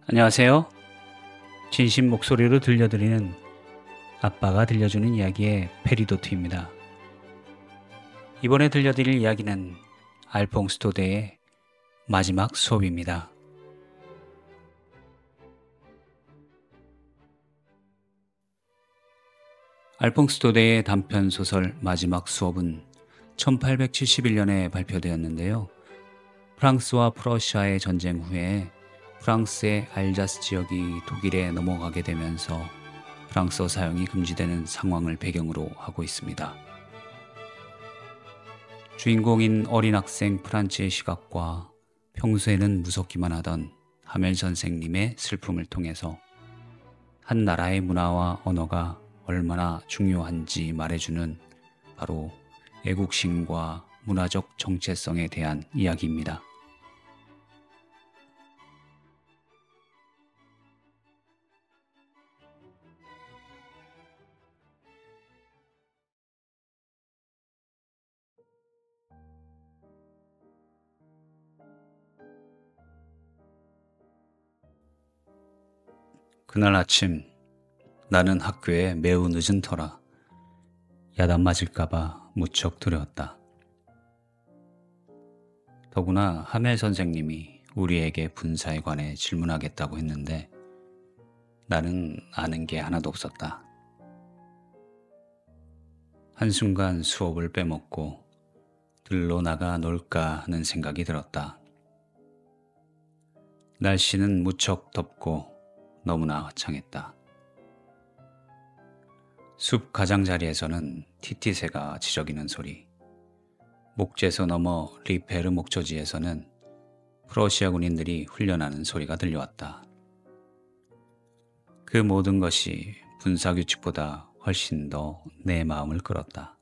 안녕하세요. 진심 목소리로 들려드리는 아빠가 들려주는 이야기의 페리도트입니다. 이번에 들려드릴 이야기는 알퐁스 도데의 마지막 수업입니다. 알퐁스 도데의 단편 소설 마지막 수업은 1871년에 발표되었는데요. 프랑스와 프러시아의 전쟁 후에 프랑스의 알자스 지역이 독일에 넘어가게 되면서 프랑스어 사용이 금지되는 상황을 배경으로 하고 있습니다. 주인공인 어린 학생 프란츠의 시각과 평소에는 무섭기만 하던 하멜 선생님의 슬픔을 통해서 한 나라의 문화와 언어가 얼마나 중요한지 말해주는 바로 애국심과 문화적 정체성에 대한 이야기입니다. 그날 아침 나는 학교에 매우 늦은 터라 야단 맞을까봐 무척 두려웠다. 더구나 하멜 선생님이 우리에게 분사에 관해 질문하겠다고 했는데 나는 아는 게 하나도 없었다. 한순간 수업을 빼먹고 들로 나가 놀까 하는 생각이 들었다. 날씨는 무척 덥고 너무나 화창했다. 숲 가장자리에서는 티티새가 지저귀는 소리, 목재소 너머 리페르 목초지에서는 프러시아 군인들이 훈련하는 소리가 들려왔다. 그 모든 것이 군사규칙보다 훨씬 더 내 마음을 끌었다.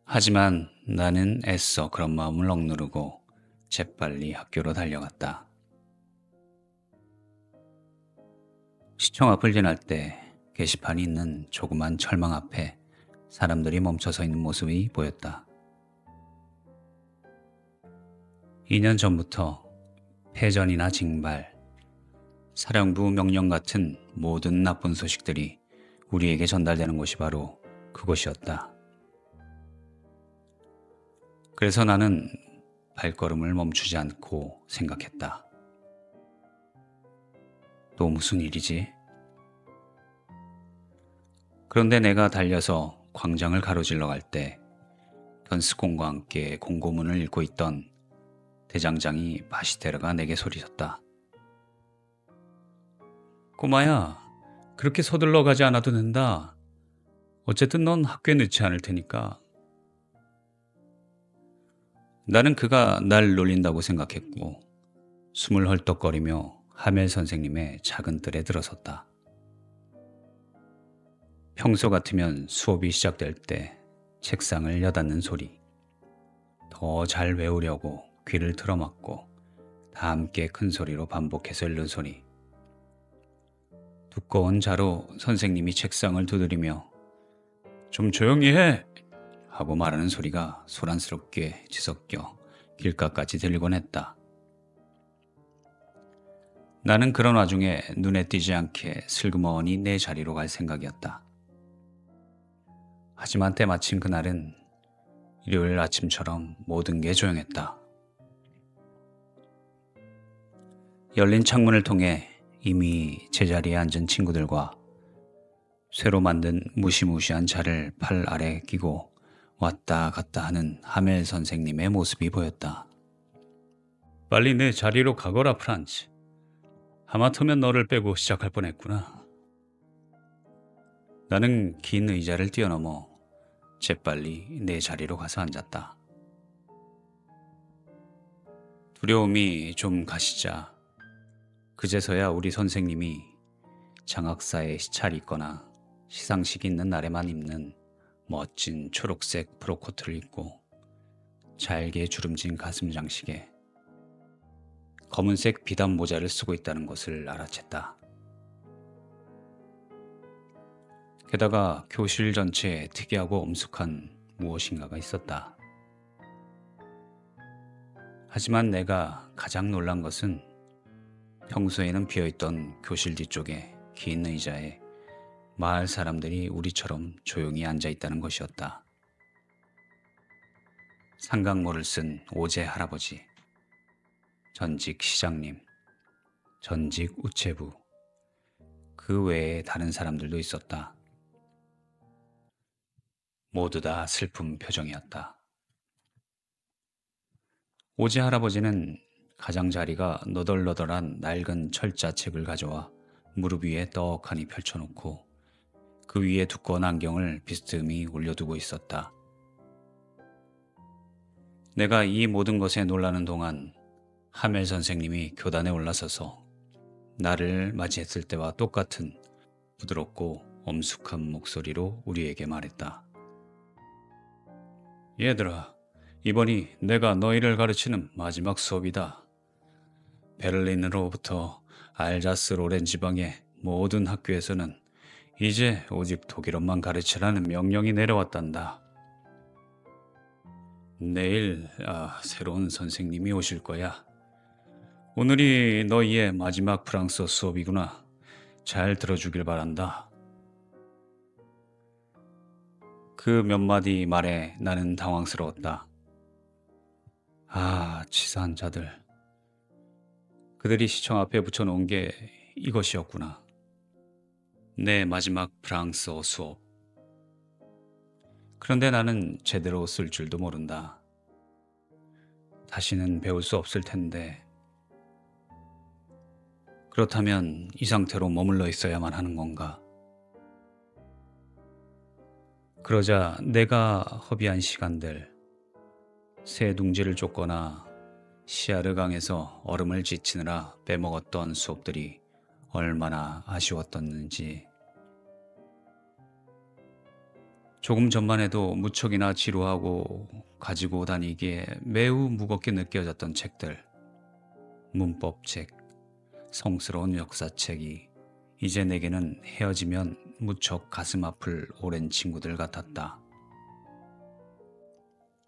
하지만 나는 애써 그런 마음을 억누르고 재빨리 학교로 달려갔다. 시청 앞을 지날 때 게시판이 있는 조그만 철망 앞에 사람들이 멈춰 서 있는 모습이 보였다. 2년 전부터 패전이나 징발, 사령부 명령 같은 모든 나쁜 소식들이 우리에게 전달되는 곳이 바로 그곳이었다. 그래서 나는 발걸음을 멈추지 않고 생각했다. 또 무슨 일이지? 그런데 내가 달려서 광장을 가로질러 갈 때 견스콩과 함께 공고문을 읽고 있던 대장장이 바시테르가 내게 소리쳤다. 꼬마야, 그렇게 서둘러 가지 않아도 된다. 어쨌든 넌 학교에 늦지 않을 테니까. 나는 그가 날 놀린다고 생각했고 숨을 헐떡거리며 하멜 선생님의 작은 뜰에 들어섰다. 평소 같으면 수업이 시작될 때 책상을 여닫는 소리, 더 잘 외우려고 귀를 틀어막고 다 함께 큰 소리로 반복해서 읽는 소리, 두꺼운 자로 선생님이 책상을 두드리며 좀 조용히 해! 하고 말하는 소리가 소란스럽게 뒤섞여 길가까지 들리곤 했다. 나는 그런 와중에 눈에 띄지 않게 슬그머니 내 자리로 갈 생각이었다. 하지만 때마침 그날은 일요일 아침처럼 모든 게 조용했다. 열린 창문을 통해 이미 제자리에 앉은 친구들과 쇠로 만든 무시무시한 자를 팔 아래 끼고 왔다 갔다 하는 하멜 선생님의 모습이 보였다. 빨리 내 자리로 가거라, 프란츠. 하마터면 너를 빼고 시작할 뻔했구나. 나는 긴 의자를 뛰어넘어 재빨리 내 자리로 가서 앉았다. 두려움이 좀 가시자 그제서야 우리 선생님이 장학사에 시찰이 있거나 시상식이 있는 날에만 입는 멋진 초록색 프로코트를 입고 잘게 주름진 가슴 장식에 검은색 비단 모자를 쓰고 있다는 것을 알아챘다. 게다가 교실 전체에 특이하고 엄숙한 무엇인가가 있었다. 하지만 내가 가장 놀란 것은 평소에는 비어있던 교실 뒤쪽에 긴 의자에 마을 사람들이 우리처럼 조용히 앉아 있다는 것이었다. 상각모를 쓴 오제 할아버지, 전직 시장님, 전직 우체부, 그 외에 다른 사람들도 있었다. 모두 다 슬픈 표정이었다. 오제 할아버지는 가장자리가 너덜너덜한 낡은 철자책을 가져와 무릎 위에 떡하니 펼쳐놓고 그 위에 두꺼운 안경을 비스듬히 올려두고 있었다. 내가 이 모든 것에 놀라는 동안 하멜 선생님이 교단에 올라서서 나를 맞이했을 때와 똑같은 부드럽고 엄숙한 목소리로 우리에게 말했다. 얘들아, 이번이 내가 너희를 가르치는 마지막 수업이다. 베를린으로부터 알자스 로렌 지방의 모든 학교에서는 이제 오직 독일어만 가르치라는 명령이 내려왔단다. 내일 새로운 선생님이 오실 거야. 오늘이 너희의 마지막 프랑스어 수업이구나. 잘 들어주길 바란다. 그 몇 마디 말에 나는 당황스러웠다. 치사한 자들. 그들이 시청 앞에 붙여놓은 게 이것이었구나. 내 마지막 프랑스어 수업. 그런데 나는 제대로 쓸 줄도 모른다. 다시는 배울 수 없을 텐데. 그렇다면 이 상태로 머물러 있어야만 하는 건가? 그러자 내가 허비한 시간들, 새 둥지를 쫓거나 시아르강에서 얼음을 지치느라 빼먹었던 수업들이 얼마나 아쉬웠던지. 조금 전만 해도 무척이나 지루하고 가지고 다니기에 매우 무겁게 느껴졌던 책들, 문법책, 성스러운 역사책이 이제 내게는 헤어지면 무척 가슴 아플 오랜 친구들 같았다.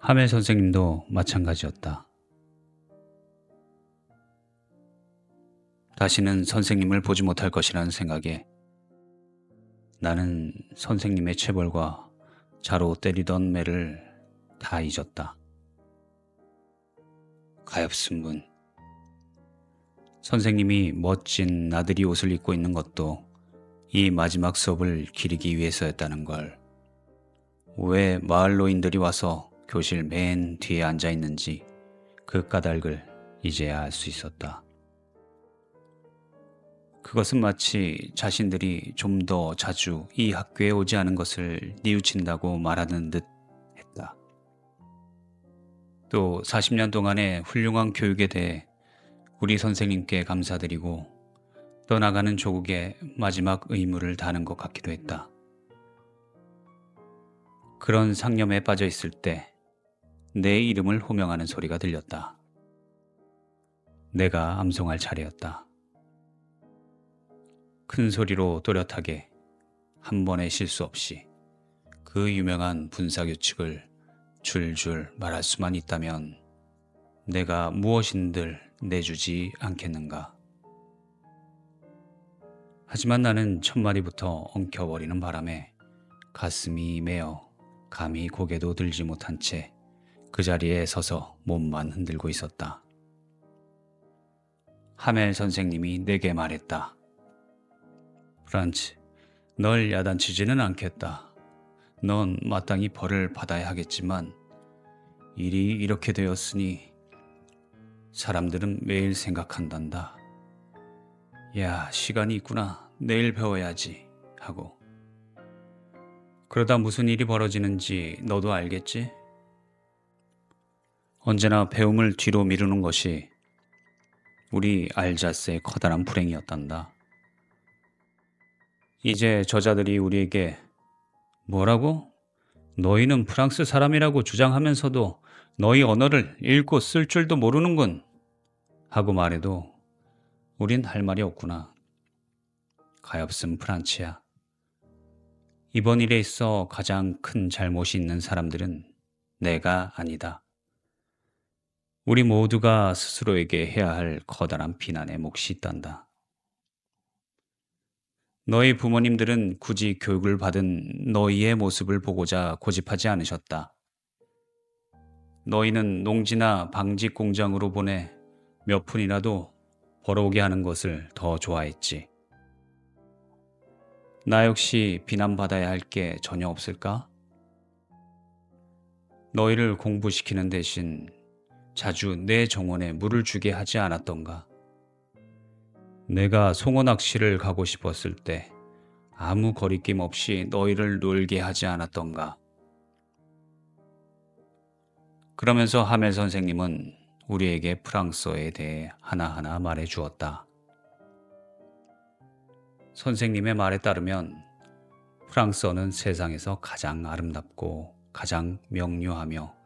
하멜 선생님도 마찬가지였다. 다시는 선생님을 보지 못할 것이라는 생각에 나는 선생님의 체벌과 자로 때리던 매를 다 잊었다. 가엾은 분. 선생님이 멋진 나들이 옷을 입고 있는 것도 이 마지막 수업을 기리기 위해서였다는 걸, 왜 마을 노인들이 와서 교실 맨 뒤에 앉아 있는지 그 까닭을 이제야 알 수 있었다. 그것은 마치 자신들이 좀 더 자주 이 학교에 오지 않은 것을 뉘우친다고 말하는 듯 했다. 또 40년 동안의 훌륭한 교육에 대해 우리 선생님께 감사드리고 떠나가는 조국의 마지막 의무를 다하는 것 같기도 했다. 그런 상념에 빠져 있을 때 내 이름을 호명하는 소리가 들렸다. 내가 암송할 차례였다. 큰 소리로 또렷하게 한 번의 실수 없이 그 유명한 분사규칙을 줄줄 말할 수만 있다면 내가 무엇인들 내주지 않겠는가. 하지만 나는 첫 마디부터 엉켜버리는 바람에 가슴이 메어 감히 고개도 들지 못한 채 그 자리에 서서 몸만 흔들고 있었다. 하멜 선생님이 내게 말했다. 프란츠, 널 야단치지는 않겠다. 넌 마땅히 벌을 받아야 하겠지만 일이 이렇게 되었으니 사람들은 매일 생각한단다. 야, 시간이 있구나. 내일 배워야지 하고. 그러다 무슨 일이 벌어지는지 너도 알겠지? 언제나 배움을 뒤로 미루는 것이 우리 알자스의 커다란 불행이었단다. 이제 저자들이 우리에게 뭐라고? 너희는 프랑스 사람이라고 주장하면서도 너희 언어를 읽고 쓸 줄도 모르는군 하고 말해도 우린 할 말이 없구나. 가엾은 프란치야. 이번 일에 있어 가장 큰 잘못이 있는 사람들은 내가 아니다. 우리 모두가 스스로에게 해야 할 커다란 비난의 몫이 있단다. 너희 부모님들은 굳이 교육을 받은 너희의 모습을 보고자 고집하지 않으셨다. 너희는 농지나 방직 공장으로 보내 몇 푼이라도 벌어오게 하는 것을 더 좋아했지. 나 역시 비난받아야 할 게 전혀 없을까? 너희를 공부시키는 대신 자주 내 정원에 물을 주게 하지 않았던가? 내가 송어 낚시를 가고 싶었을 때 아무 거리낌 없이 너희를 놀게 하지 않았던가? 그러면서 하멜 선생님은 우리에게 프랑스어에 대해 하나하나 말해 주었다. 선생님의 말에 따르면 프랑스어는 세상에서 가장 아름답고 가장 명료하며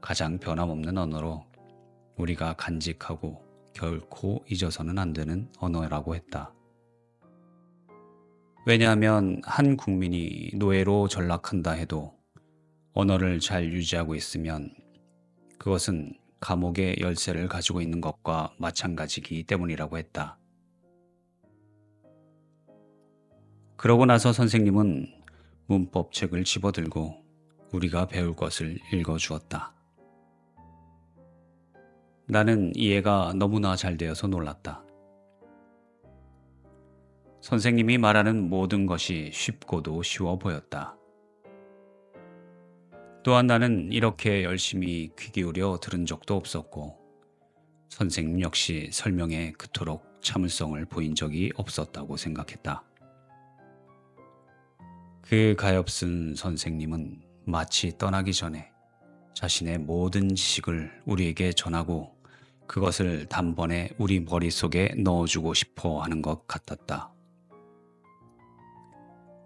가장 변함없는 언어로 우리가 간직하고 결코 잊어서는 안 되는 언어라고 했다. 왜냐하면 한 국민이 노예로 전락한다 해도 언어를 잘 유지하고 있으면 그것은 감옥의 열쇠를 가지고 있는 것과 마찬가지이기 때문이라고 했다. 그러고 나서 선생님은 문법책을 집어들고 우리가 배울 것을 읽어주었다. 나는 이해가 너무나 잘 되어서 놀랐다. 선생님이 말하는 모든 것이 쉽고도 쉬워 보였다. 또한 나는 이렇게 열심히 귀 기울여 들은 적도 없었고 선생님 역시 설명에 그토록 참을성을 보인 적이 없었다고 생각했다. 그 가엾은 선생님은 마치 떠나기 전에 자신의 모든 지식을 우리에게 전하고 그것을 단번에 우리 머릿속에 넣어주고 싶어 하는 것 같았다.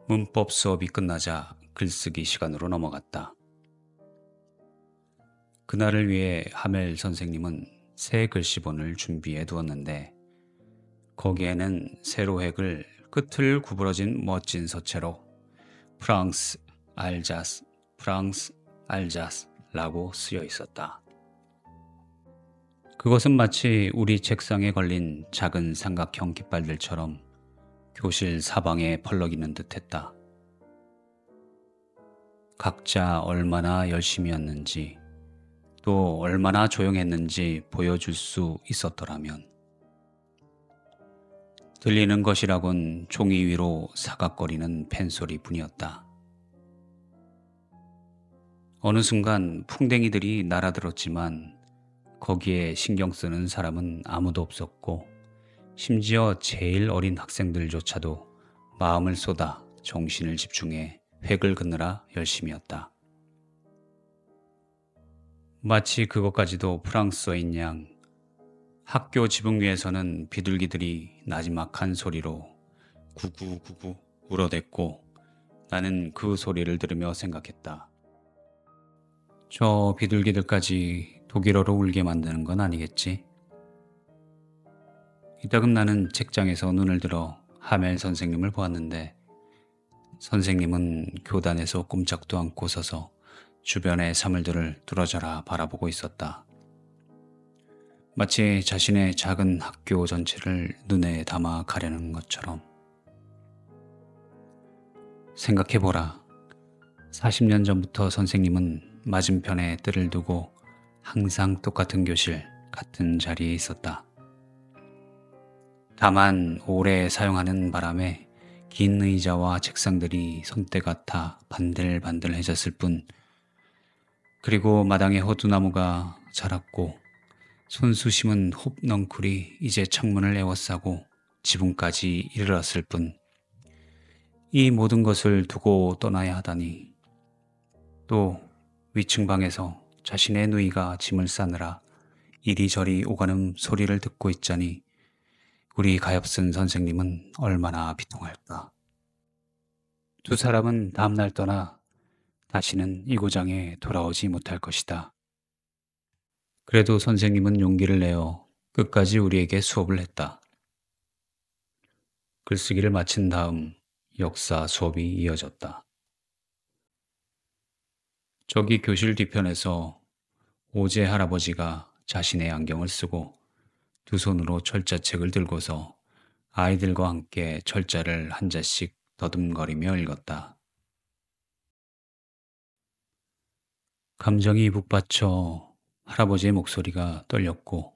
문법 수업이 끝나자 글쓰기 시간으로 넘어갔다. 그날을 위해 하멜 선생님은 새 글씨본을 준비해 두었는데 거기에는 세로획을 끝을 구부러진 멋진 서체로 프랑스, 알자스, 프랑스, 알자스라고 쓰여 있었다. 그것은 마치 우리 책상에 걸린 작은 삼각형 깃발들처럼 교실 사방에 펄럭이는 듯했다. 각자 얼마나 열심히였는지 또 얼마나 조용했는지 보여줄 수 있었더라면 들리는 것이라곤 종이 위로 사각거리는 펜소리 뿐이었다. 어느 순간 풍뎅이들이 날아들었지만 거기에 신경 쓰는 사람은 아무도 없었고 심지어 제일 어린 학생들조차도 마음을 쏟아 정신을 집중해 획을 긋느라 열심이었다. 마치 그것까지도 프랑스어인 양 학교 지붕 위에서는 비둘기들이 나지막한 소리로 구구구구 울어댔고 나는 그 소리를 들으며 생각했다. 저 비둘기들까지 독일어로 울게 만드는 건 아니겠지? 이따금 나는 책장에서 눈을 들어 하멜 선생님을 보았는데 선생님은 교단에서 꼼짝도 않고 서서 주변의 사물들을 뚫어져라 바라보고 있었다. 마치 자신의 작은 학교 전체를 눈에 담아 가려는 것처럼. 생각해보라. 40년 전부터 선생님은 맞은편에 뜰을 두고 항상 똑같은 교실, 같은 자리에 있었다. 다만 오래 사용하는 바람에 긴 의자와 책상들이 손때 같아 반들반들해졌을 뿐, 그리고 마당에 호두나무가 자랐고 손수 심은 홉넝쿨이 이제 창문을 에워싸고 지붕까지 이르렀을 뿐, 이 모든 것을 두고 떠나야 하다니. 또 위층 방에서 자신의 누이가 짐을 싸느라 이리저리 오가는 소리를 듣고 있자니 우리 가엾은 선생님은 얼마나 비통할까. 두 사람은 다음날 떠나 다시는 이 고장에 돌아오지 못할 것이다. 그래도 선생님은 용기를 내어 끝까지 우리에게 수업을 했다. 글쓰기를 마친 다음 역사 수업이 이어졌다. 저기 교실 뒤편에서 오제 할아버지가 자신의 안경을 쓰고 두 손으로 철자책을 들고서 아이들과 함께 철자를 한 자씩 더듬거리며 읽었다. 감정이 북받쳐 할아버지의 목소리가 떨렸고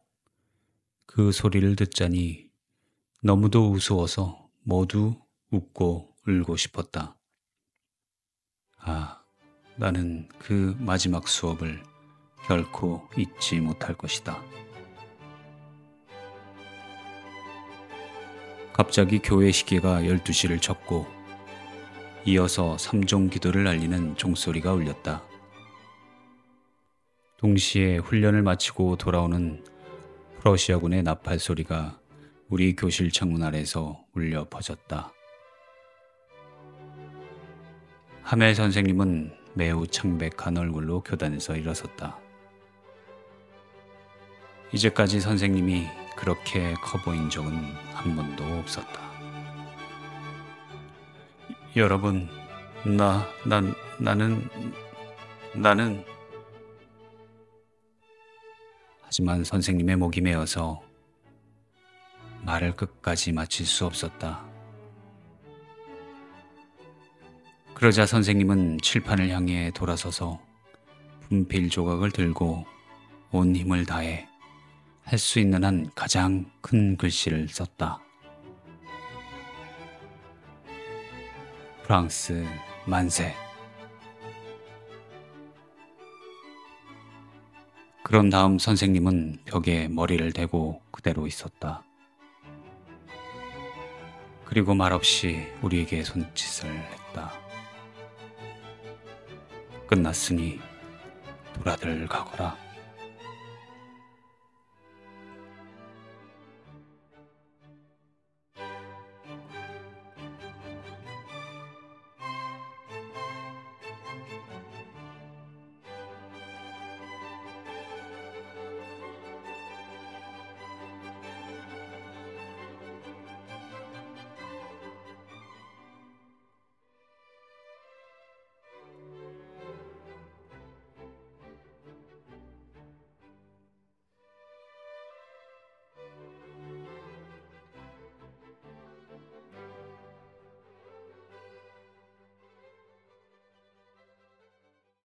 그 소리를 듣자니 너무도 우스워서 모두 웃고 울고 싶었다. 아, 나는 그 마지막 수업을 결코 잊지 못할 것이다. 갑자기 교회 시계가 12시를 쳤고 이어서 삼종 기도를 알리는 종소리가 울렸다. 동시에 훈련을 마치고 돌아오는 프러시아군의 나팔 소리가 우리 교실 창문 아래서 울려 퍼졌다. 하멜 선생님은 매우 창백한 얼굴로 교단에서 일어섰다. 이제까지 선생님이 그렇게 커 보인 적은 한 번도 없었다. 여러분, 나는 하지만 선생님의 목이 메어서 말을 끝까지 마칠 수 없었다. 그러자 선생님은 칠판을 향해 돌아서서 분필 조각을 들고 온 힘을 다해 할 수 있는 한 가장 큰 글씨를 썼다. 프랑스 만세. 그런 다음 선생님은 벽에 머리를 대고 그대로 있었다. 그리고 말없이 우리에게 손짓을 했다. 끝났으니 돌아들 가거라.